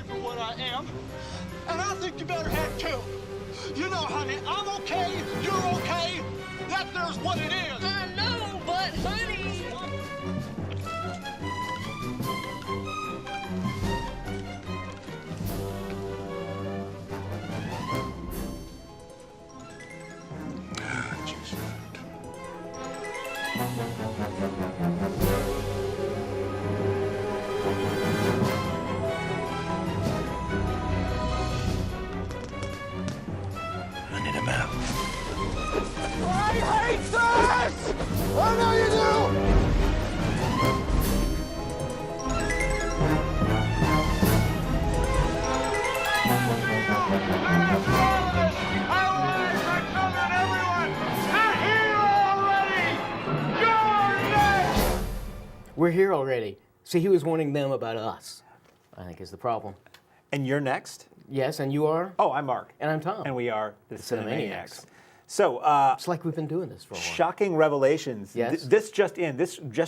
for what I am, and I think you better have too. You know, honey, I'm okay, you're okay. That there's what it is. I know, but honey. I need a map. I hate this! I know you do! We're here already. See, he was warning them about us, I think is the problem. And you're next? Yes, and you are? Oh, I'm Mark. And I'm Tom. And we are the Cinemaniacs. Cinemaniacs. So, it's like we've been doing this for a while. Shocking revelations. Yes. This just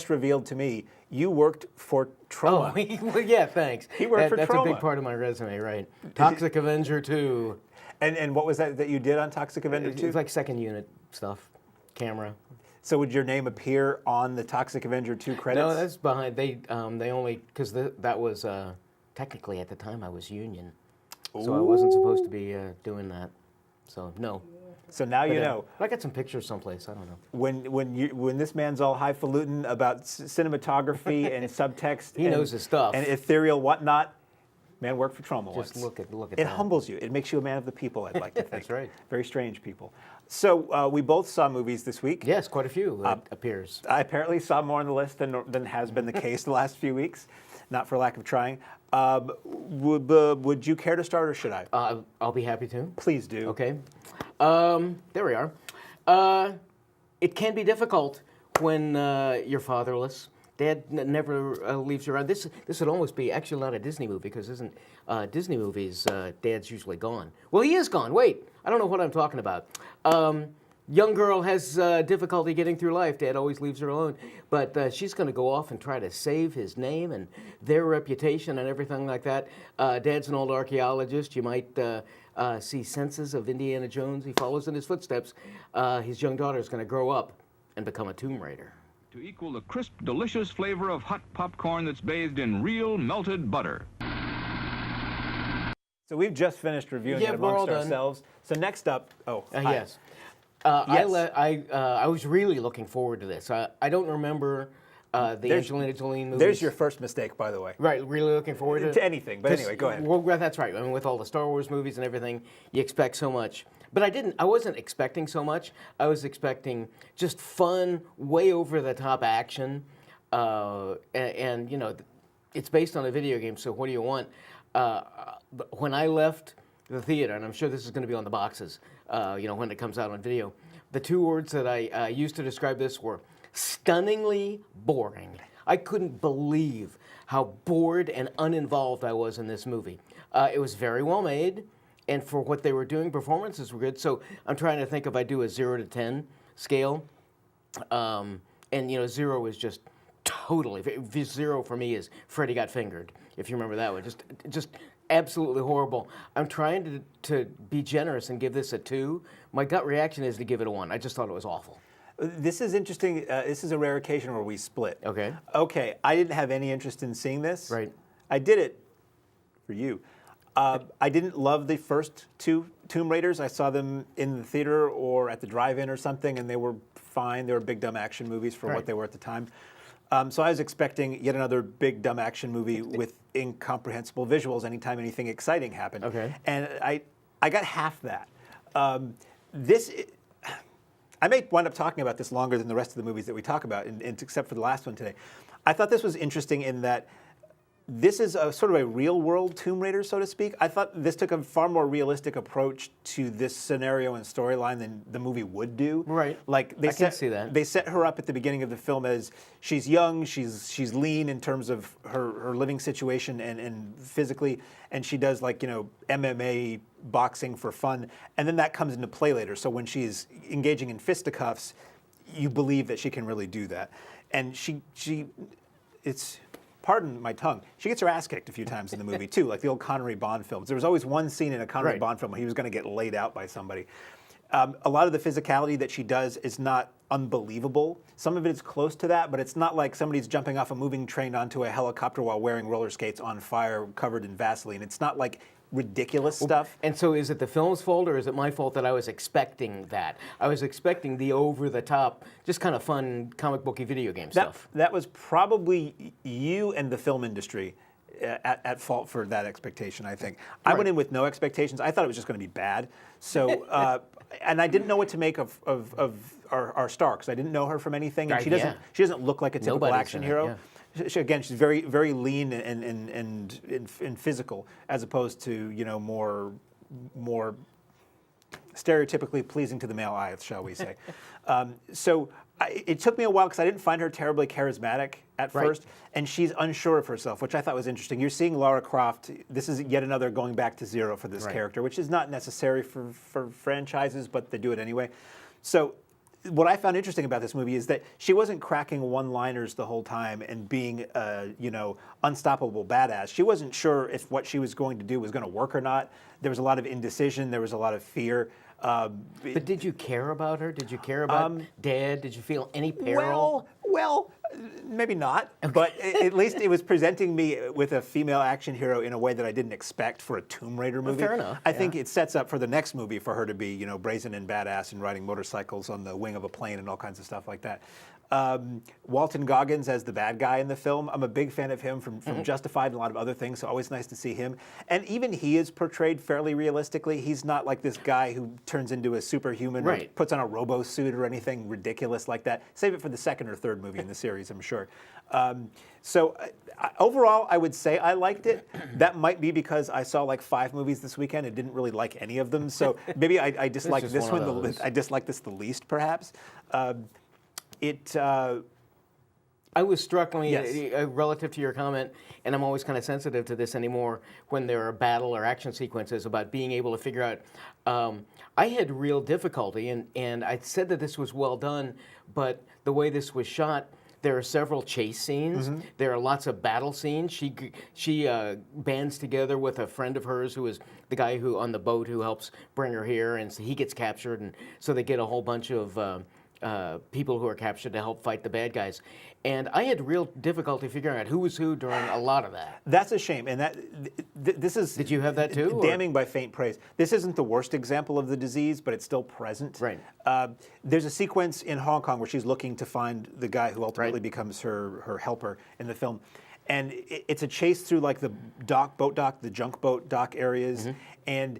revealed to me you worked for Troma. Oh, well, yeah, thanks. He worked for That's a big Troma. part of my resume, right? Toxic Avenger 2. And what was that you did on Toxic Avenger 2? It's like second unit stuff, camera. So would your name appear on the Toxic Avenger 2 credits? No, that's behind. They only because that was technically at the time I was union, so I wasn't supposed to be doing that. So no. So now you know. I got some pictures someplace. I don't know. When this man's all highfalutin about cinematography and subtext, he knows his stuff, and ethereal whatnot. Man worked for Troma once. Just look at it that. humbles you. It makes you a man of the people, I'd like to think. That's right. Very strange people. So we both saw movies this week. Yes, quite a few, it appears. I apparently saw more on the list than has been the case the last few weeks, not for lack of trying. Would you care to start, or should I? I'll be happy to. Please do. Okay. There we are. It can be difficult when you're fatherless. Dad never leaves you around. This would almost be actually not a Disney movie, because isn't Disney movies, Dad's usually gone. Well, he is gone. Wait, I don't know what I'm talking about. Young girl has difficulty getting through life. Dad always leaves her alone. But she's going to go off and try to save his name and their reputation and everything like that. Dad's an old archaeologist. You might see senses of Indiana Jones. He follows in his footsteps. His young daughter is going to grow up and become a Tomb Raider. To equal the crisp, delicious flavor of hot popcorn that's bathed in real melted butter. So we've just finished reviewing it amongst ourselves. So next up, yes. I was really looking forward to this. I don't remember the Angelina Jolie movies. There's your first mistake, by the way. Right, really looking forward to anything. But anyway, go ahead. Well, that's right. I mean, with all the Star Wars movies and everything, you expect so much. But I wasn't expecting so much. I was expecting just fun, way over the top action, and you know, it's based on a video game. So what do you want? When I left the theater, and I'm sure this is going to be on the boxes, you know, when it comes out on video, the two words that I used to describe this were stunningly boring. I couldn't believe how bored and uninvolved I was in this movie. It was very well made. And for what they were doing, performances were good. So I'm trying to think if I do a 0 to 10 scale. And, you know, 0 is just totally, 0 for me is Freddy Got Fingered, if you remember that one. Just absolutely horrible. I'm trying to be generous and give this a 2. My gut reaction is to give it a 1. I just thought it was awful. This is interesting. This is a rare occasion where we split. Okay. Okay, I didn't have any interest in seeing this. Right. I did it for you. I didn't love the first 2 Tomb Raiders. I saw them in the theater or at the drive-in or something, and they were fine. They were big, dumb action movies for what they were at the time. So I was expecting yet another big, dumb action movie with incomprehensible visuals anytime anything exciting happened. Okay. And I got half that. I may wind up talking about this longer than the rest of the movies that we talk about, except for the last one today. I thought this was interesting in that this is a sort of a real-world Tomb Raider, so to speak. I thought this took a far more realistic approach to this scenario and storyline than the movie would do. Right. Like I can see that. They set her up at the beginning of the film as she's young, she's lean in terms of her living situation and physically, and she does, like, you know, MMA boxing for fun, and then that comes into play later. So when she's engaging in fisticuffs, you believe that she can really do that, and it's pardon my tongue, she gets her ass kicked a few times in the movie too, like the old Connery Bond films. There was always one scene in a Connery Bond film where he was going to get laid out by somebody. A lot of the physicality that she does is not unbelievable. Some of it is close to that, but it's not like somebody's jumping off a moving train onto a helicopter while wearing roller skates on fire, covered in Vaseline. It's not like ridiculous stuff. And so is it the film's fault, or is it my fault that I was expecting that? I was expecting the over-the-top, just kind of fun comic booky video game stuff. That was probably you and the film industry at fault for that expectation, I think. I went in with no expectations. I thought it was just going to be bad. So, and I didn't know what to make of our star, because I didn't know her from anything. And she doesn't look like a typical action hero. She's very, very lean and physical, as opposed to, you know, more stereotypically pleasing to the male eye, shall we say. It took me a while because I didn't find her terribly charismatic at first, and she's unsure of herself, which I thought was interesting. You're seeing Lara Croft. This is yet another going back to zero for this character, which is not necessary for franchises, but they do it anyway. So what I found interesting about this movie is that she wasn't cracking one-liners the whole time and being a, you know, unstoppable badass. She wasn't sure if what she was going to do was going to work or not. There was a lot of indecision. There was a lot of fear. But did you care about her? Did you care about Dad? Did you feel any peril? Well, maybe not. But at least it was presenting me with a female action hero in a way that I didn't expect for a Tomb Raider movie. Fair enough. I think it sets up for the next movie for her to be, you know, brazen and badass and riding motorcycles on the wing of a plane and all kinds of stuff like that. Walton Goggins as the bad guy in the film. I'm a big fan of him from Justified and a lot of other things, so always nice to see him. And even he is portrayed fairly realistically. He's not like this guy who turns into a superhuman or puts on a robo suit or anything ridiculous like that. Save it for the second or third movie in the series, I'm sure. Overall, I would say I liked it. That might be because I saw like 5 movies this weekend and didn't really like any of them. So maybe I disliked this one. I disliked this the least, perhaps. I was struck relative to your comment, and I'm always kind of sensitive to this anymore when there are battle or action sequences about being able to figure out. I had real difficulty, and I said that this was well done, but the way this was shot, there are several chase scenes. There are lots of battle scenes. She bands together with a friend of hers who is the guy who on the boat who helps bring her here, and so he gets captured, and so they get a whole bunch of people who are captured to help fight the bad guys. And I had real difficulty figuring out who was who during a lot of that. That's a shame. And this is... Did you have that too? Damning by faint praise. This isn't the worst example of the disease, but it's still present. Right. There's a sequence in Hong Kong where she's looking to find the guy who ultimately becomes her helper in the film. And it's a chase through like the boat dock, the junk boat dock areas. And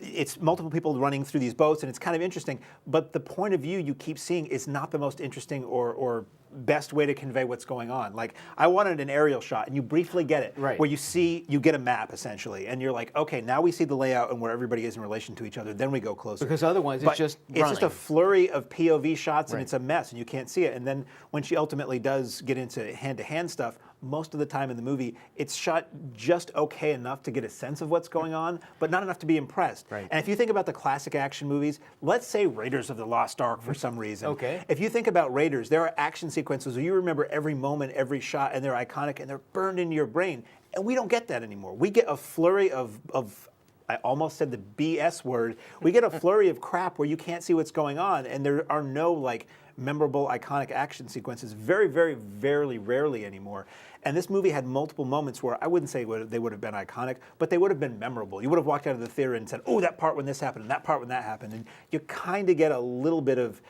it's multiple people running through these boats, and it's kind of interesting. But the point of view you keep seeing is not the most interesting or best way to convey what's going on. Like, I wanted an aerial shot, and you briefly get it, where you get a map, essentially, and you're like, okay, now we see the layout and where everybody is in relation to each other, then we go closer. Because otherwise it's just running. It's just a flurry of POV shots, and it's a mess, and you can't see it. And then when she ultimately does get into hand-to-hand stuff, most of the time in the movie, it's shot just okay enough to get a sense of what's going on, but not enough to be impressed. And if you think about the classic action movies, let's say Raiders of the Lost Ark for some reason. If you think about Raiders, there are action sequences where you remember every moment, every shot, and they're iconic, and they're burned into your brain. And we don't get that anymore. We get a flurry of I almost said the BS word. We get a flurry of crap where you can't see what's going on, and there are no like memorable, iconic action sequences very, very, very rarely anymore. And this movie had multiple moments where I wouldn't say they would have been iconic, but they would have been memorable. You would have walked out of the theater and said, oh, that part when this happened, and that part when that happened. And you kind of get a little bit of,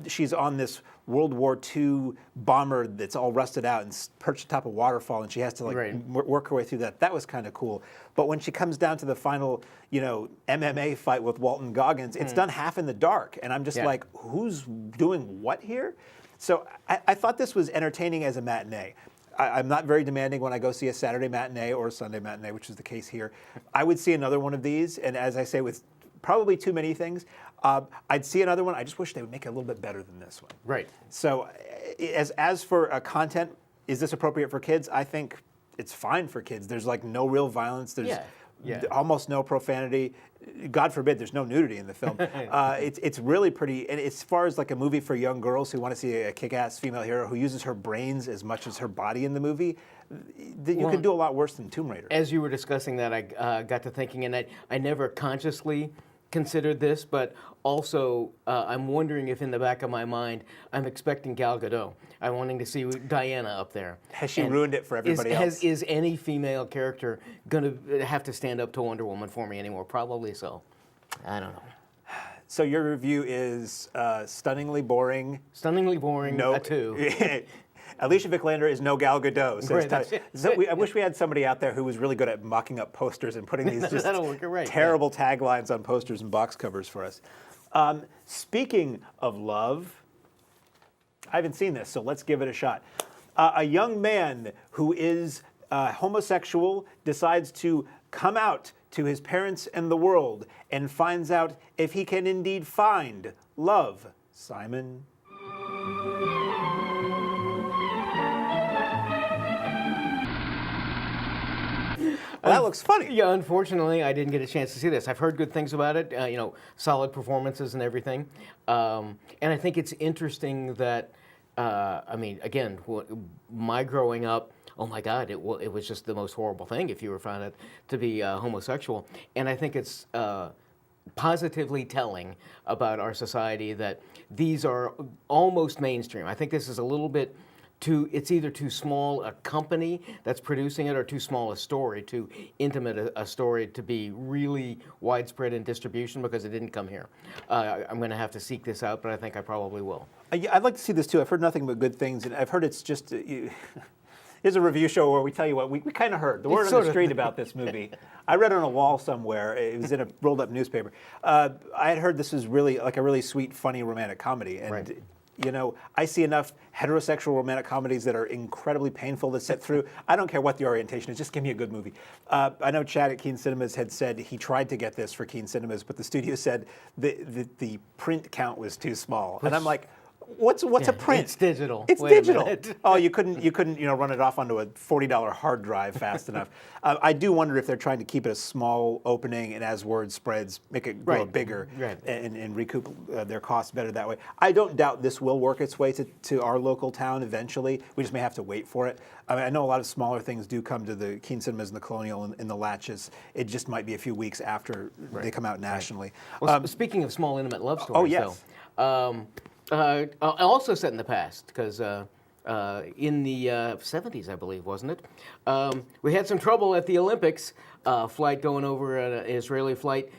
she's on this World War II bomber that's all rusted out and perched atop a waterfall, and she has to like work her way through that. That was kind of cool. But when she comes down to the final, you know, MMA fight with Walton Goggins, it's done half in the dark. And I'm just like, who's doing what here? So I thought this was entertaining as a matinee. I'm not very demanding when I go see a Saturday matinee or a Sunday matinee, which is the case here. I would see another one of these, and as I say, with probably too many things, I'd see another one. I just wish they would make it a little bit better than this one. So as for content, is this appropriate for kids? I think it's fine for kids. There's like no real violence. There's almost no profanity. God forbid there's no nudity in the film. It's really pretty, and as far as like a movie for young girls who want to see a kick-ass female hero who uses her brains as much as her body in the movie, you could do a lot worse than Tomb Raider. As you were discussing that, I got to thinking, and I never consciously considered this, but also I'm wondering if in the back of my mind I'm expecting Gal Gadot. I'm wanting to see Diana up there. Has she ruined it for everybody else? Is any female character going to have to stand up to Wonder Woman for me anymore? Probably so. I don't know. So your review is stunningly boring. Stunningly boring, No, a 2. Alicia Vikander is no Gal Gadot. Right, that's it. I wish we had somebody out there who was really good at mocking up posters and putting these just Right, terrible taglines on posters and box covers for us. Speaking of love, I haven't seen this, so let's give it a shot. A young man who is homosexual decides to come out to his parents and the world and finds out if he can indeed find love. Simon? That looks funny. Yeah, unfortunately, I didn't get a chance to see this. I've heard good things about it, solid performances and everything. And I think it's interesting that, again, my growing up, oh my God, it was just the most horrible thing if you were found out to be homosexual. And I think it's positively telling about our society that these are almost mainstream. I think this is a little bit it's either too small a company that's producing it or too small a story, too intimate a story to be really widespread in distribution because it didn't come here. I'm going to have to seek this out, but I think I probably will. I'd like to see this too. I've heard nothing but good things, and I've heard it's just... Here's a review show where we tell you what we kind of heard. The word on the street about this movie. I read it on a wall somewhere. It was in a rolled up newspaper. I had heard this is really like a really sweet, funny romantic comedy. And right. I see enough heterosexual romantic comedies that are incredibly painful to sit through. I don't care what the orientation is, just give me a good movie. I know Chad at Keen Cinemas had said he tried to get this for Keen Cinemas, but the studio said the print count was too small. And I'm like, what's a print? It's digital. It's Wait a digital. minute. Oh, you couldn't run it off onto a $40 hard drive fast enough. I do wonder if they're trying to keep it a small opening, and as word spreads, make it grow bigger and recoup their costs better that way. I don't doubt this will work its way to our local town eventually. We just may have to wait for it. I know a lot of smaller things do come to the Keen Cinemas and the Colonial and the Latches. It just might be a few weeks after they come out nationally. Well, speaking of small, intimate love stories, yes. though, also set in the past, because in the 70s, I believe, wasn't it? We had some trouble at the Olympics, flight going over, an Israeli flight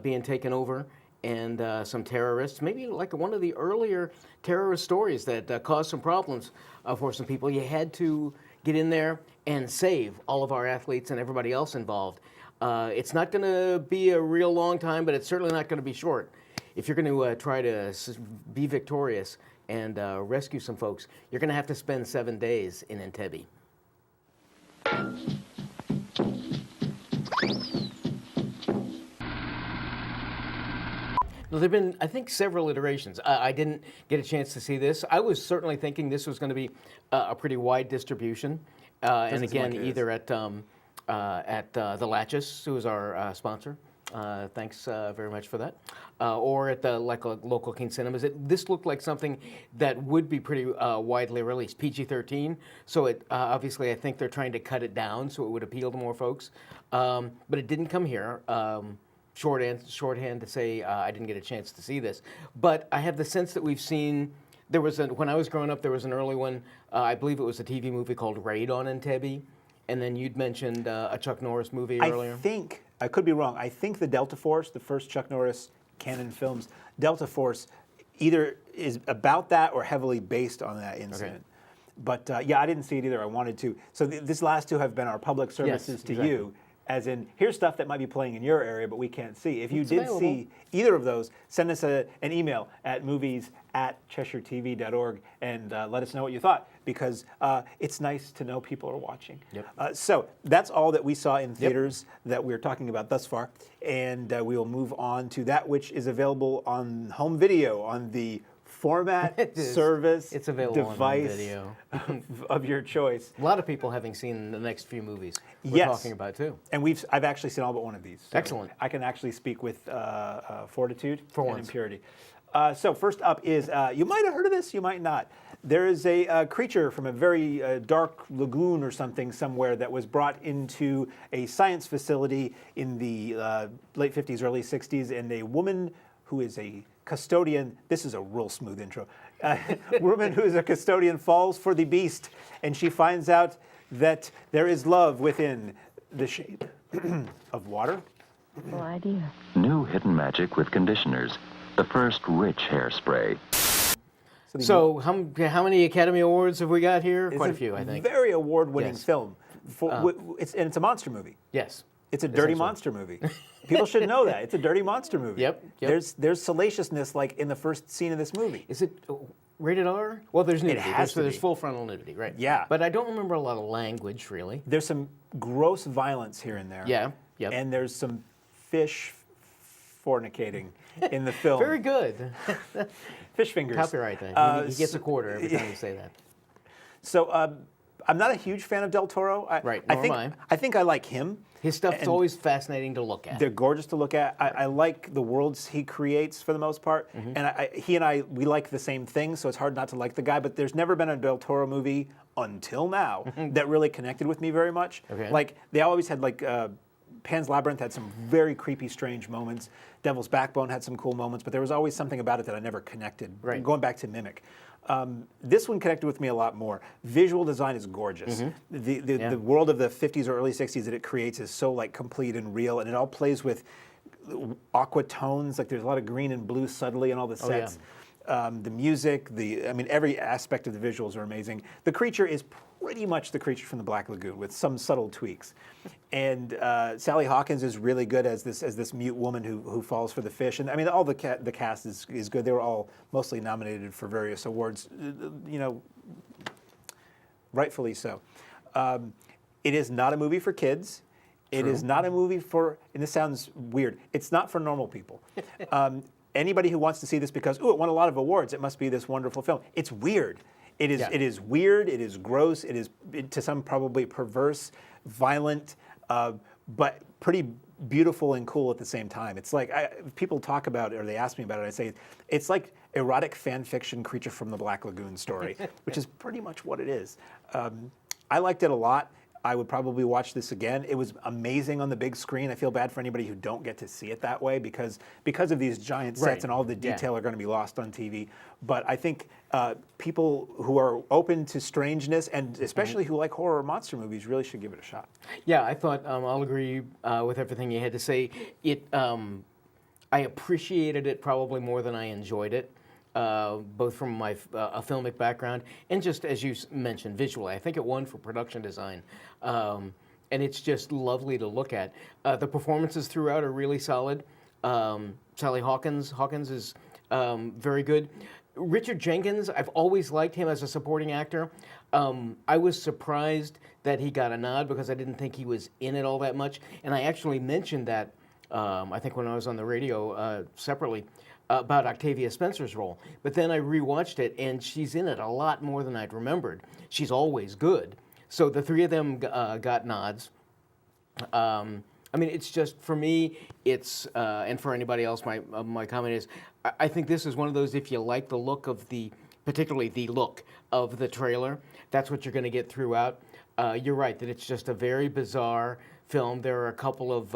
being taken over, and some terrorists, maybe like one of the earlier terrorist stories that caused some problems for some people. You had to get in there and save all of our athletes and everybody else involved. It's not going to be a real long time, but it's certainly not going to be short. If you're going to try to be victorious and rescue some folks, you're going to have to spend 7 days in Entebbe. There have been, I think, several iterations. I didn't get a chance to see this. I was certainly thinking this was going to be a pretty wide distribution. And again, either at the Latches, who is our sponsor. Thanks very much for that. Or at the local King Cinemas. This looked like something that would be pretty widely released, PG-13. So it obviously, I think they're trying to cut it down so it would appeal to more folks. But it didn't come here. Shorthand to say I didn't get a chance to see this. But I have the sense that we've seen. When I was growing up, there was an early one. I believe it was a TV movie called Raid on Entebbe. And then you'd mentioned a Chuck Norris movie earlier. I could be wrong. I think the Delta Force, the first Chuck Norris canon films, Delta Force either is about that or heavily based on that incident. Okay. But I didn't see it either. I wanted to. So these last two have been our public services to you. As in, here's stuff that might be playing in your area, but we can't see. If you did see either of those, send us an email at movies@CheshireTV.org and let us know what you thought, because it's nice to know people are watching. Yep. So that's all that we saw in theaters that we're talking about thus far, and we will move on to that which is available on home video on the format, is. service, It's available on device video. of your choice. A lot of people having seen the next few movies we're Yes. talking about too. And I've actually seen all but one of these. So Excellent. I can actually speak with fortitude For and once. impurity. So first up is, you might have heard of this, you might not. There is a creature from a very dark lagoon or something somewhere that was brought into a science facility in the late 50s, early 60s, and a woman who is a custodian, this is a real smooth intro, woman who is a custodian falls for the beast, and she finds out that there is love within the shape of water. No idea. New hidden magic with conditioners. The first rich hairspray. So how many Academy Awards have we got here? It's Quite a few, I think. Very award-winning Yes. film. It's a monster movie. Yes. It's a dirty Essentially. monster movie. People should know that. It's a dirty monster movie. Yep. There's salaciousness like in the first scene of this movie. Is it rated R? Well, there's nudity. has to There's be. full frontal nudity, right? Yeah. But I don't remember a lot of language, really. There's some gross violence here and there. Yeah. Yep. And there's some fish fornicating in the film. Very good. Fish fingers. Copyright that. He gets a so- quarter every time you say that. So I'm not a huge fan of Del Toro. Right, I nor think am I think I like him. His stuff's And always fascinating to look at. They're gorgeous to look at. I like the worlds he creates for the most part, Mm-hmm. and he and I we like the same thing, so it's hard not to like the guy. But there's never been a Del Toro movie until now that really connected with me very much. Okay. Like they always had like Pan's Labyrinth had some very creepy, strange moments. Devil's Backbone had some cool moments, but there was always something about it that I never connected. Right. Going back to Mimic. This one connected with me a lot more. Visual design is gorgeous. The world of the 50s or early 60s that it creates is so like complete and real, and it all plays with aqua tones. Like there's a lot of green and blue subtly in all the sets. The music, every aspect of the visuals are amazing. The creature is pretty much the creature from the Black Lagoon with some subtle tweaks. And Sally Hawkins is really good as this mute woman who falls for the fish. And I mean, all the cast is good. They were all mostly nominated for various awards, rightfully so. It is not a movie for kids. It is not a movie for, and this sounds weird, it's not for normal people. Anybody who wants to see this because, ooh, it won a lot of awards, it must be this wonderful film. It's weird. It is. Yeah. It is weird. It is gross. It is to some probably perverse, violent, but pretty beautiful and cool at the same time. It's like people talk about it, or they ask me about it. I say it's like erotic fan fiction Creature from the Black Lagoon story, which is pretty much what it is. I liked it a lot. I would probably watch this again. It was amazing on the big screen. I feel bad for anybody who don't get to see it that way because of these giant sets Right. and all the Yeah. detail are going to be lost on TV. But I think people who are open to strangeness and especially who like horror or monster movies really should give it a shot. Yeah, I thought I'll agree with everything you had to say. I appreciated it probably more than I enjoyed it, both from my a filmic background and just as you mentioned, visually. I think it won for production design, and it's just lovely to look at. The performances throughout are really solid. Sally Hawkins is very good. Richard Jenkins, I've always liked him as a supporting actor. I was surprised that he got a nod because I didn't think he was in it all that much. And I actually mentioned that, I think when I was on the radio separately, about Octavia Spencer's role. But then I rewatched it, and she's in it a lot more than I'd remembered. She's always good. So the three of them got nods. It's just, for me, it's, and for anybody else, my comment is, I think this is one of those, if you like the look of particularly the look of the trailer, that's what you're going to get throughout. You're right, that it's just a very bizarre film. There are a couple of,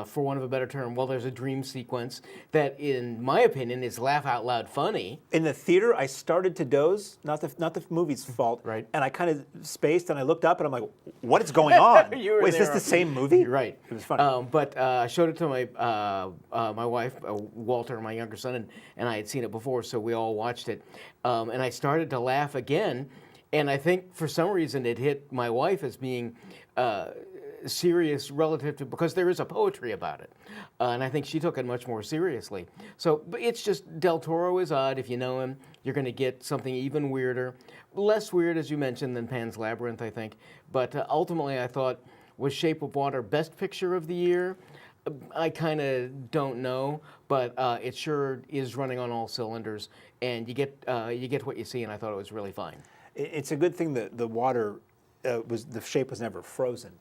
for want of a better term, there's a dream sequence that, in my opinion, is laugh out loud funny. In the theater, I started to doze, not the movie's fault, Right. and I kind of spaced and I looked up and I'm like, what is going on? You were Wait, is this there. the same movie? You're right. It was funny. But I showed it to my wife, Walter, my younger son, and I had seen it before, so we all watched it. And I started to laugh again, and I think for some reason it hit my wife as being serious relative to, because there is a poetry about it, and I think she took it much more seriously. So, but it's just, Del Toro is odd. If you know him, you're going to get something even weirder, less weird as you mentioned than Pan's Labyrinth, I think. But ultimately, I thought was Shape of Water Best Picture of the year. I kind of don't know, but it sure is running on all cylinders, and you get what you see, and I thought it was really fine. It's a good thing that the water the shape was never frozen,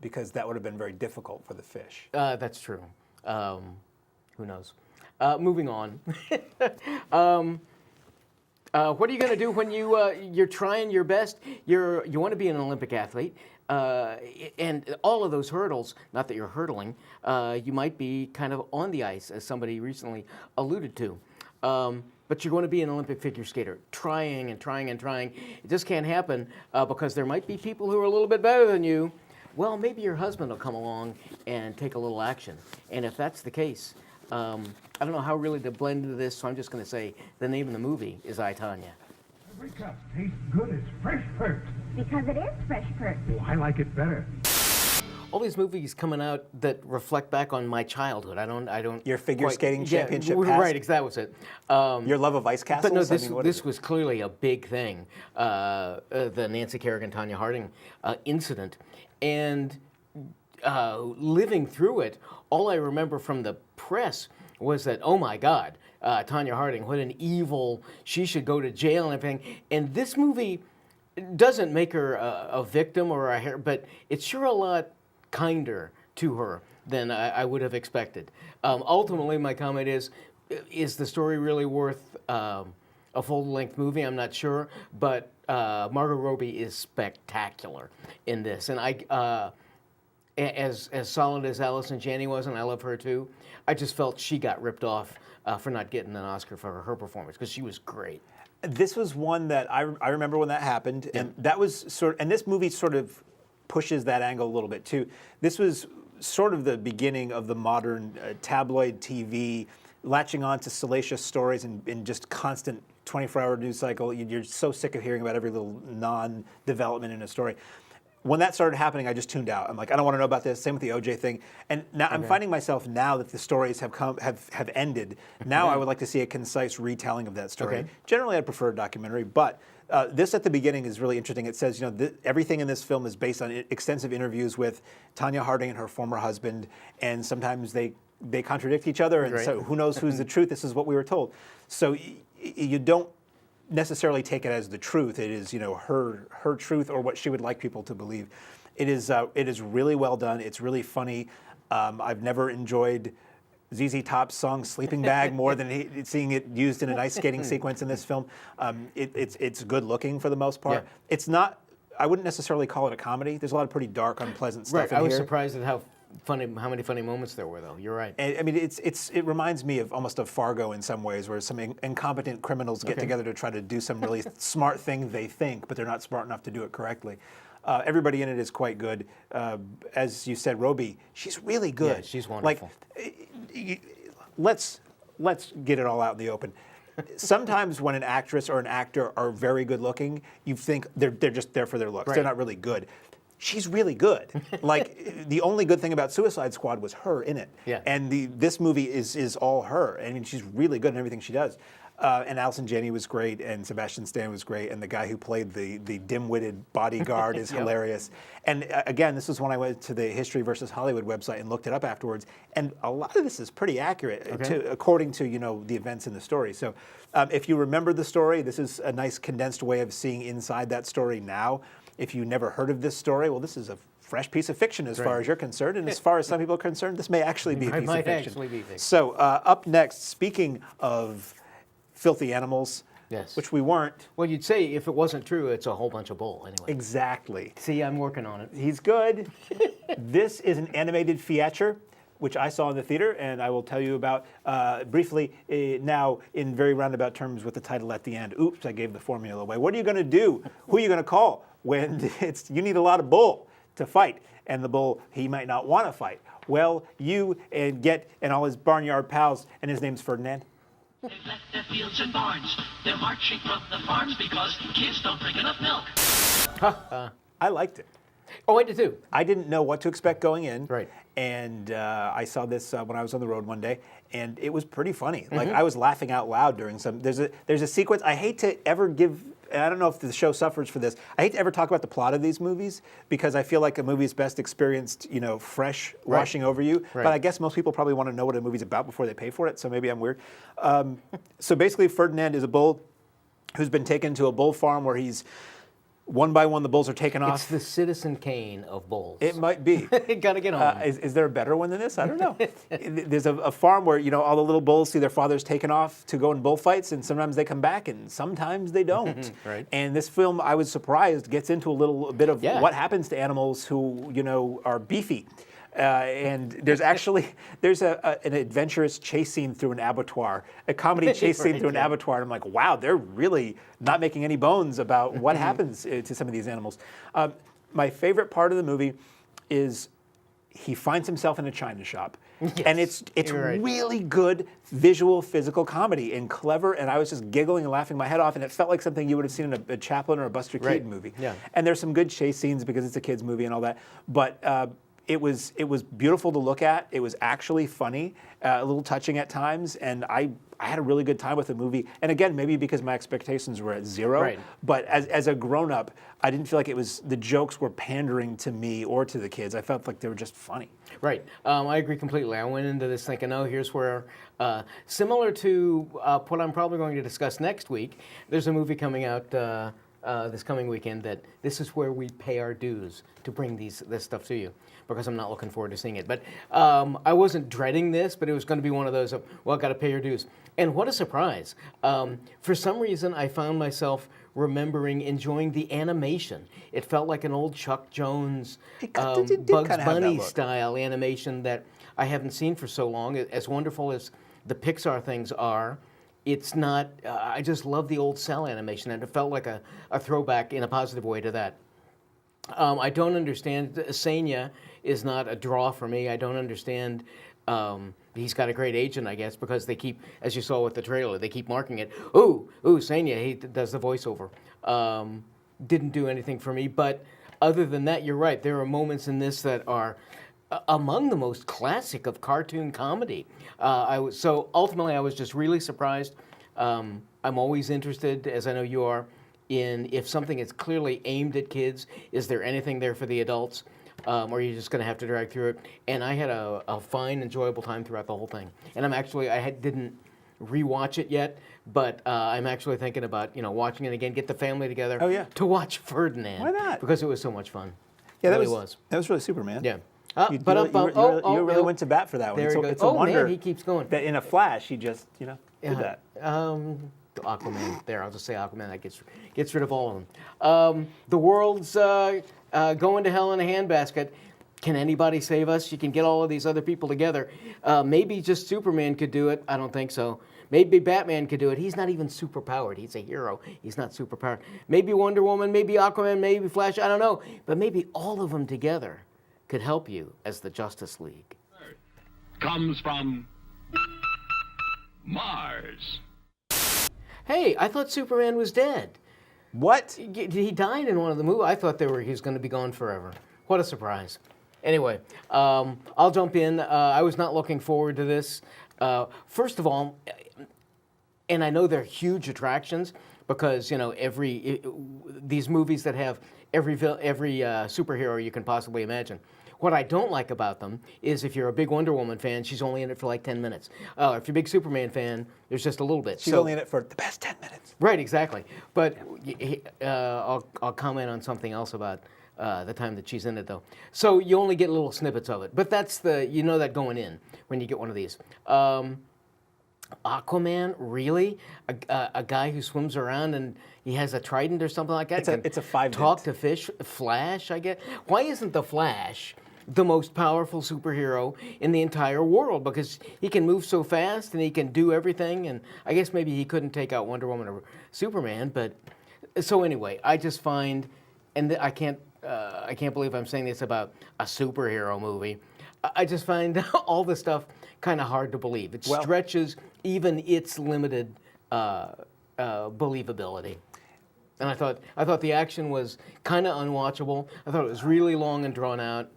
because that would have been very difficult for the fish. That's true. Who knows? Moving on. What are you going to do when you're trying your best? You want to be an Olympic athlete, and all of those hurdles. Not that you're hurdling. You might be kind of on the ice, as somebody recently alluded to. But you're going to be an Olympic figure skater, trying and trying and trying. It just can't happen because there might be people who are a little bit better than you. Well, maybe your husband will come along and take a little action. And if that's the case, I don't know how really to blend into this, so I'm just going to say the name of the movie is I, Tonya. Every cup tastes good. It's fresh perked. Because it is fresh perked. Oh, I like it better. All these movies coming out that reflect back on my childhood. I don't. Your figure quite, skating championship yeah, past? Right, that was it. Your love of ice castles? But no, I mean, this was clearly a big thing. The Nancy Kerrigan, Tonya Harding incident, and living through it, all I remember from the press was that, oh my God, Tonya Harding, what an evil, she should go to jail and everything. And this movie doesn't make her a victim or but it's sure a lot kinder to her than I would have expected. Ultimately, my comment is the story really worth a full-length movie? I'm not sure, but Margot Robbie is spectacular in this, and as solid as Allison Janney was, and I love her too, I just felt she got ripped off for not getting an Oscar for her performance, because she was great. This was one that I remember when that happened, and that was and this movie sort of pushes that angle a little bit too. This was sort of the beginning of the modern tabloid TV, latching on to salacious stories and just constant 24-hour news cycle. You're so sick of hearing about every little non-development in a story. When that started happening, I just tuned out. I'm like, I don't want to know about this. Same with the OJ thing. And now I'm finding myself, now that the stories have ended, now I would like to see a concise retelling of that story. Okay. Generally, I prefer a documentary, but this at the beginning is really interesting. It says, everything in this film is based on extensive interviews with Tonya Harding and her former husband, and sometimes they contradict each other, and so who knows who's the truth? This is what we were told. So you don't necessarily take it as the truth. It is, her truth, or what she would like people to believe. It is really well done. It's really funny. I've never enjoyed ZZ Top's song "Sleeping Bag" more than seeing it used in an ice skating sequence in this film. It's good looking for the most part. Yeah. It's not. I wouldn't necessarily call it a comedy. There's a lot of pretty dark, unpleasant stuff in here. I was surprised at how many funny moments there were, though. You're right. And, I mean, it reminds me of almost of Fargo in some ways, where some incompetent criminals get together to try to do some really smart thing they think, but they're not smart enough to do it correctly. Everybody in it is quite good. As you said, Robbie, she's really good. Yeah, she's wonderful. Let's get it all out in the open. Sometimes when an actress or an actor are very good looking, you think they're just there for their looks. Right. They're not really good. She's really good. Like, the only good thing about Suicide Squad was her in it. Yeah. And this movie is all her. I mean, she's really good in everything she does. And Allison Janney was great, and Sebastian Stan was great, and the guy who played the dim-witted bodyguard is hilarious. And again, this was when I went to the History versus Hollywood website and looked it up afterwards, and a lot of this is pretty accurate according to the events in the story. So if you remember the story, this is a nice condensed way of seeing inside that story now. If you never heard of this story, well, this is a fresh piece of fiction as far as you're concerned, and as far as some people are concerned, this may actually be a piece of fiction. Actually be fiction. So up next, speaking of filthy animals, Yes. which we weren't. Well, you'd say if it wasn't true, it's a whole bunch of bull anyway. Exactly. See, I'm working on it. He's good. This is an animated feature, which I saw in the theater, and I will tell you about briefly now in very roundabout terms with the title at the end. Oops, I gave the formula away. What are you going to do? Who are you going to call when you need a lot of bull to fight, and the bull, he might not want to fight? Well, you and all his barnyard pals, and his name's Ferdinand. They've left their fields and barns. They're marching from the farms because kids don't drink enough milk. I liked it. Oh, I did too. I didn't know what to expect going in. Right. And I saw this when I was on the road one day, and it was pretty funny. Like, Mm-hmm. I was laughing out loud during some. There's a sequence. I hate to ever give. And I don't know if the show suffers for this. I hate to ever talk about the plot of these movies because I feel like a movie is best experienced, fresh, washing over you. Right. But I guess most people probably want to know what a movie's about before they pay for it. So maybe I'm weird. So basically, Ferdinand is a bull who's been taken to a bull farm where he's one by one the bulls are taken off. It's the Citizen Kane of bulls. It might be. Gotta get home. Is there a better one than this? I don't know. There's a farm where all the little bulls see their fathers taken off to go in bullfights, and sometimes they come back, and sometimes they don't. Right. And this film, I was surprised, gets into a little bit of what happens to animals who are beefy. And there's an adventurous chase scene through an abattoir, a comedy chase scene through an abattoir. And I'm like, wow, they're really not making any bones about what happens to some of these animals. My favorite part of the movie is he finds himself in a china shop. Yes, and it's right. Really good visual, physical comedy and clever. And I was just giggling and laughing my head off. And it felt like something you would have seen in a Chaplin or a Buster Keaton movie. Yeah. And there's some good chase scenes because it's a kid's movie and all that. But it was beautiful to look at. It was actually funny, a little touching at times, and I had a really good time with the movie. And again, maybe because my expectations were at zero, right. But as a grown-up, I didn't feel like the jokes were pandering to me or to the kids. I felt like they were just funny. Right. I agree completely. I went into this thinking, here's where, similar to what I'm probably going to discuss next week, there's a movie coming out this coming weekend that this is where we pay our dues to bring this stuff to you, because I'm not looking forward to seeing it. But I wasn't dreading this, but it was going to be one of those of, well, got to pay your dues. And what a surprise. For some reason, I found myself enjoying the animation. It felt like an old Chuck Jones, Bugs Bunny style animation that I haven't seen for so long. As wonderful as the Pixar things are, it's not, I just love the old cell animation, and it felt like a throwback in a positive way to that. I don't understand, Senya is not a draw for me. I don't understand, he's got a great agent, I guess, because they keep, as you saw with the trailer, they keep marking it, ooh, Senya, he does the voiceover. Didn't do anything for me, but other than that, you're right, there are moments in this that are among the most classic of cartoon comedy. So ultimately, I was just really surprised. I'm always interested, as I know you are, in if something is clearly aimed at kids, is there anything there for the adults, or are you just going to have to drag through it? And I had a fine, enjoyable time throughout the whole thing. And didn't rewatch it yet, but I'm actually thinking about watching it again, get the family together to watch Ferdinand. Why not? Because it was so much fun. Yeah, it really was. That was really super, man. Yeah. You really went to bat for that one. There It's a wonder man, he keeps going. that in a flash he just did that. Aquaman. There, I'll just say Aquaman. That gets rid of all of them. The world's going to hell in a handbasket. Can anybody save us? You can get all of these other people together. Maybe just Superman could do it. I don't think so. Maybe Batman could do it. He's not even superpowered. He's a hero. He's not superpowered. Maybe Wonder Woman, maybe Aquaman, maybe Flash. I don't know. But maybe all of them together could help you as the Justice League. Comes from Mars. Hey, I thought Superman was dead. What? He died in one of the movies. I thought he was going to be gone forever. What a surprise. Anyway, I'll jump in. I was not looking forward to this. First of all, and I know they're huge attractions because, these movies that have every superhero you can possibly imagine. What I don't like about them is if you're a big Wonder Woman fan, she's only in it for like 10 minutes. If you're a big Superman fan, there's just a little bit. She's only in it for the best 10 minutes. Right, exactly. But I'll comment on something else about the time that she's in it, though. So you only get little snippets of it. But that's that going in when you get one of these. Aquaman, really? A guy who swims around and he has a trident or something like that? It's a 5 Talk to fish? Flash, I guess? Why isn't the Flash the most powerful superhero in the entire world? Because he can move so fast and he can do everything, and I guess maybe he couldn't take out Wonder Woman or Superman, but so anyway, I just find, and I can't believe I'm saying this about a superhero movie, I just find all this stuff kind of hard to believe. It stretches even its limited believability. And I thought the action was kind of unwatchable. I thought it was really long and drawn out.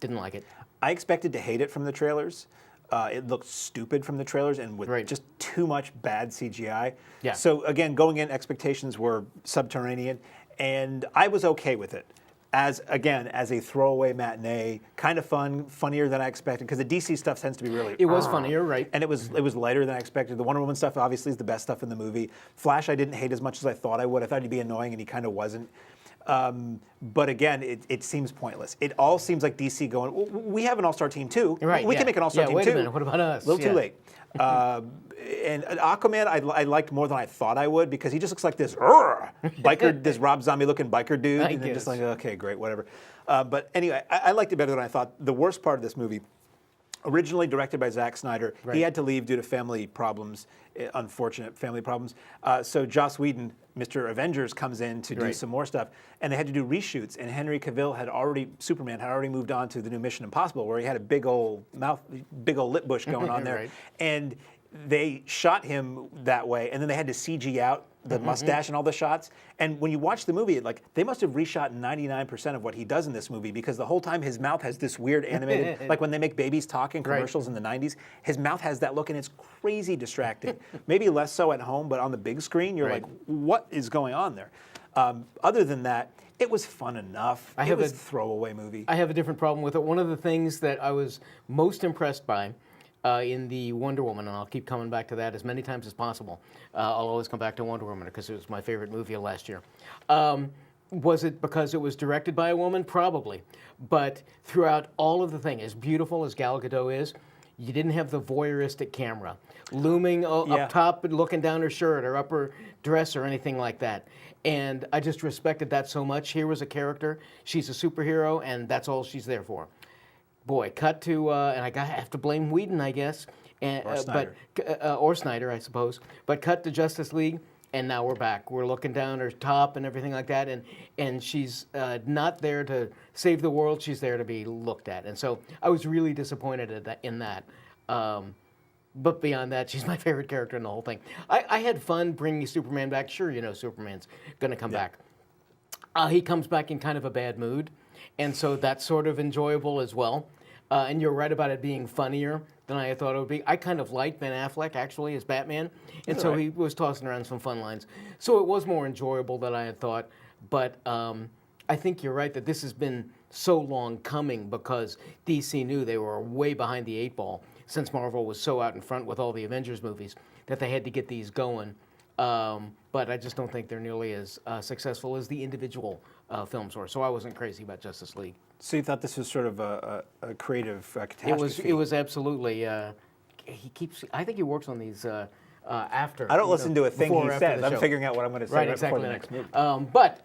Didn't like it. I expected to hate it from the trailers. It looked stupid from the trailers and with just too much bad CGI. Yeah. So again, going in, expectations were subterranean, and I was okay with it. As a throwaway matinee, kind of fun, funnier than I expected, because the DC stuff tends to be really. It was funnier, right? And it was lighter than I expected. The Wonder Woman stuff obviously is the best stuff in the movie. Flash I didn't hate as much as I thought I would. I thought he'd be annoying, and he kind of wasn't. But again, it seems pointless. It all seems like DC going, we have an all-star team too. Right, we can make an all-star team wait too. A minute, what about us? A little too late. And Aquaman, I liked more than I thought I would because he just looks like this biker, this Rob Zombie-looking biker dude, and then just like, okay, great, whatever. But anyway, I liked it better than I thought. The worst part of this movie, originally directed by Zack Snyder, he had to leave due to family problems, unfortunate family problems. So Joss Whedon, Mr. Avengers, comes in to do some more stuff, and they had to do reshoots. And Henry Cavill Superman had already moved on to the new Mission Impossible, where he had a big old lip bush going on there, and they shot him that way, and then they had to CG out the mustache and all the shots. And when you watch the movie, they must have reshot 99% of what he does in this movie, because the whole time his mouth has this weird animated, like when they make babies talk in commercials in the 90s, his mouth has that look, and it's crazy distracting. Maybe less so at home, but on the big screen, you're like, what is going on there? Other than that, it was fun enough. It was a throwaway movie. I have a different problem with it. One of the things that I was most impressed by in the Wonder Woman, and I'll keep coming back to that as many times as possible. I'll always come back to Wonder Woman because it was my favorite movie of last year. Was it because it was directed by a woman? Probably. But throughout all of the thing, as beautiful as Gal Gadot is, you didn't have the voyeuristic camera looming up top and looking down her shirt or upper dress or anything like that. And I just respected that so much. Here was a character. She's a superhero, and that's all she's there for. Boy, cut to, and I have to blame Whedon, I guess, or Snyder. Or Snyder, I suppose. But cut to Justice League, and now we're back. We're looking down her top and everything like that, and she's not there to save the world. She's there to be looked at, and so I was really disappointed in that. But beyond that, she's my favorite character in the whole thing. I had fun bringing Superman back. Sure, Superman's going to come back. He comes back in kind of a bad mood, and so that's sort of enjoyable as well. And you're right about it being funnier than I thought it would be. I kind of liked Ben Affleck, actually, as Batman, and so he was tossing around some fun lines. So it was more enjoyable than I had thought, but I think you're right that this has been so long coming because DC knew they were way behind the 8 ball since Marvel was so out in front with all the Avengers movies that they had to get these going. But I just don't think they're nearly as successful as the individual films were. So I wasn't crazy about Justice League. So you thought this was sort of a creative catastrophe? It was absolutely. I think he works on these after. I don't listen to a thing he says. I'm show. figuring out what I'm going to say exactly before the next movie. But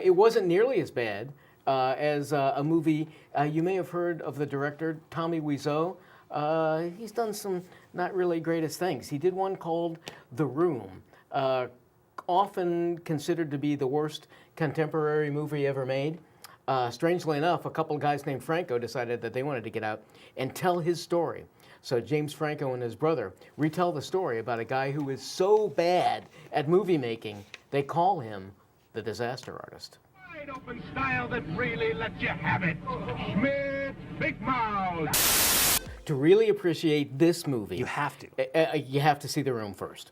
it wasn't nearly as bad as a movie. You may have heard of the director Tommy Wiseau. He's done some not really greatest things. He did one called The Room, often considered to be the worst contemporary movie ever made. Strangely enough, a couple of guys named Franco decided that they wanted to get out and tell his story. So James Franco and his brother retell the story about a guy who is so bad at movie making, they call him the disaster artist. Wide open style that really lets you have it. Schmidt, Big Mouth. To really appreciate this movie, You have to. You have to see The Room first.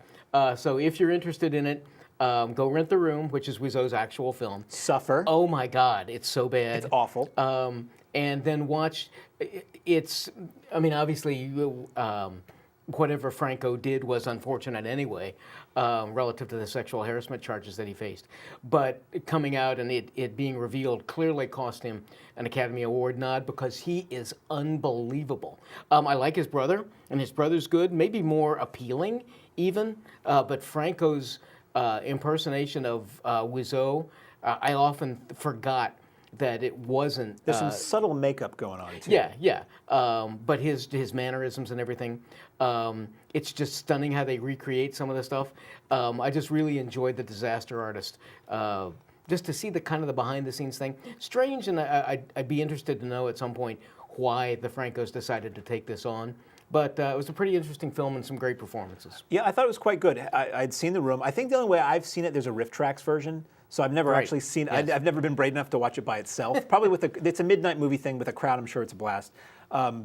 So if you're interested in it, go rent The Room, which is Wiseau's actual film. Suffer. Oh my God, it's so bad. It's awful. And then watch. Obviously, whatever Franco did was unfortunate anyway, relative to the sexual harassment charges that he faced. But coming out and it being revealed clearly cost him an Academy Award nod because he is unbelievable. I like his brother, and his brother's good, maybe more appealing even. But Franco's impersonation of Wiseau, I often forgot that it wasn't. There's some subtle makeup going on too. Yeah. But his mannerisms and everything, it's just stunning how they recreate some of the stuff. I just really enjoyed The Disaster Artist. Just to see the kind of the behind the scenes thing. Strange, and I'd be interested to know at some point why the Francos decided to take this on. But it was a pretty interesting film and some great performances. Yeah, I thought it was quite good. I'd seen The Room. I think the only way I've seen it, there's a Riff Tracks version. So I've never actually seen. Yes. I've never been brave enough to watch it by itself. Probably it's a midnight movie thing with a crowd. I'm sure it's a blast.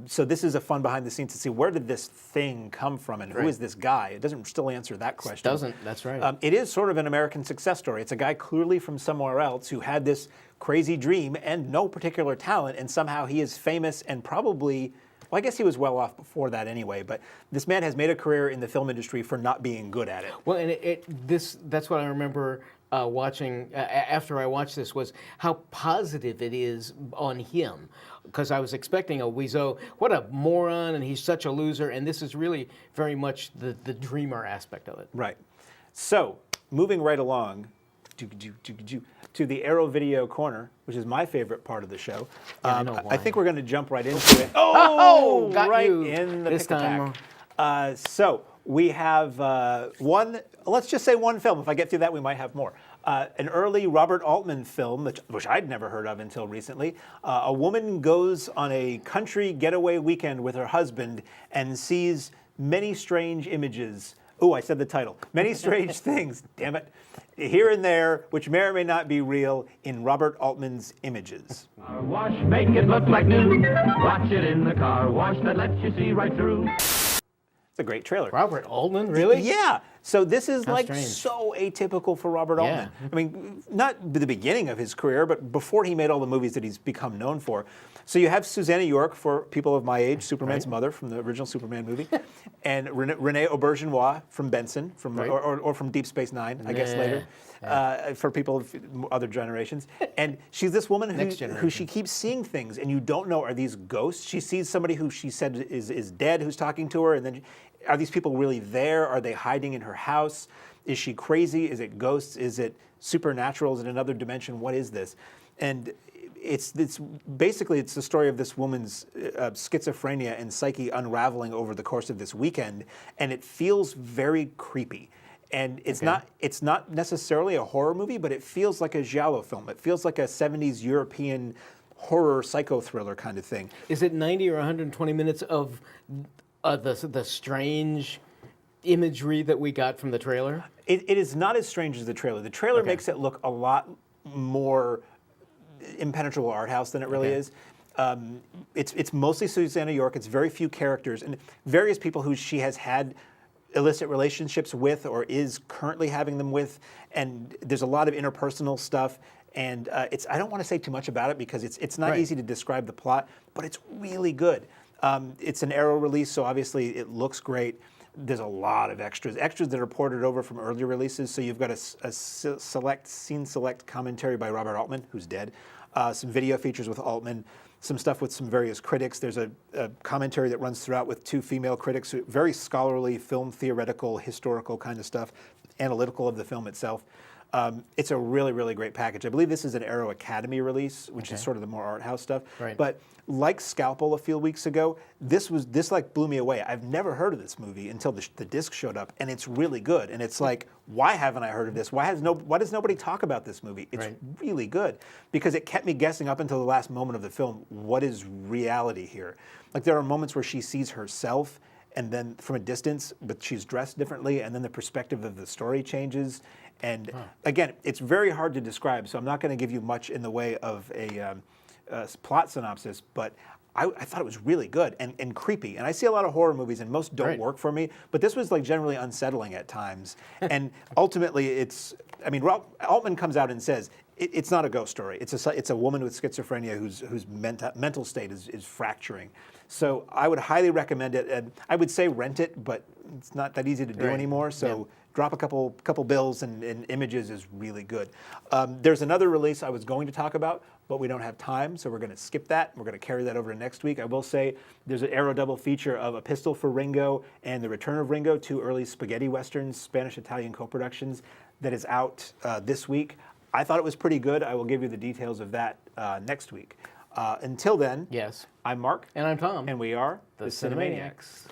So this is a fun behind the scenes to see where did this thing come from and who is this guy. It doesn't still answer that question. It doesn't. That's right. It is sort of an American success story. It's a guy clearly from somewhere else who had this crazy dream and no particular talent, and somehow he is famous and probably. Well, I guess he was well off before that anyway, but this man has made a career in the film industry for not being good at it. Well, and that's what I remember watching after I watched this was how positive it is on him. Because I was expecting a Wiseau, what a moron, and he's such a loser, and this is really very much the dreamer aspect of it. Right. So, moving right along to the Arrow Video Corner, which is my favorite part of the show. I think we're going to jump right into it. Oh, got right you in the this pick time. attack. So we have one. Let's just say one film. If I get through that, we might have more. An early Robert Altman film, which I'd never heard of until recently. A woman goes on a country getaway weekend with her husband and sees many strange images. Oh, I said the title. Many strange things, damn it, here and there, which may or may not be real in Robert Altman's images. Car wash, make it look like new. Watch it in the car wash that lets you see right through. It's a great trailer. Robert Altman, really? Yeah. So this is How like strange. so atypical for Robert Altman. I mean, not the beginning of his career, but before he made all the movies that he's become known for. So you have Susanna York, for people of my age, Superman's mother from the original Superman movie, and Renee Auberjonois from Benson, or from Deep Space Nine, I guess later, for people of other generations. And she's this woman who she keeps seeing things, and you don't know, are these ghosts? She sees somebody who she said is dead who's talking to her, and then are these people really there? Are they hiding in her house? Is she crazy? Is it ghosts? Is it supernatural? Is it another dimension? What is this? And it's basically the story of this woman's schizophrenia and psyche unraveling over the course of this weekend, and it feels very creepy. And it's not necessarily a horror movie, but it feels like a giallo film. It feels like a 70s European horror psycho thriller kind of thing. Is it 90 or 120 minutes of the strange imagery that we got from the trailer? It is not as strange as the trailer. The trailer makes it look a lot more impenetrable art house than it really is. It's mostly Susanna York. It's very few characters and various people who she has had illicit relationships with or is currently having them with, and there's a lot of interpersonal stuff. And I don't want to say too much about it because it's not easy to describe the plot, but it's really good. It's an Arrow release, so obviously it looks great. There's a lot of extras that are ported over from earlier releases. So you've got a select commentary by Robert Altman, who's dead, some video features with Altman, some stuff with some various critics. There's a commentary that runs throughout with two female critics, very scholarly, film theoretical, historical kind of stuff, analytical of the film itself. It's a really, really great package. I believe this is an Arrow Academy release, which is sort of the more art house stuff. Right. But like Scalpel a few weeks ago, this like blew me away. I've never heard of this movie until the disc showed up, and it's really good. And it's like, why haven't I heard of this? Why does nobody talk about this movie? It's really good because it kept me guessing up until the last moment of the film. What is reality here? Like there are moments where she sees herself, and then from a distance, but she's dressed differently, and then the perspective of the story changes. And again, it's very hard to describe, so I'm not going to give you much in the way of a plot synopsis, but I thought it was really good and creepy. And I see a lot of horror movies, and most don't work for me, but this was like generally unsettling at times. And ultimately, Altman comes out and says, it's not a ghost story. It's a woman with schizophrenia whose mental state is fracturing. So I would highly recommend it. And I would say rent it, but it's not that easy to do anymore. So drop a couple bills and images is really good. There's another release I was going to talk about, but we don't have time, so we're going to skip that. We're going to carry that over to next week. I will say there's an Arrow double feature of A Pistol for Ringo and The Return of Ringo, two early spaghetti westerns, Spanish-Italian co-productions, that is out this week. I thought it was pretty good. I will give you the details of that next week. Until then, yes, I'm Mark. And I'm Tom. And we are the Cinemaniacs.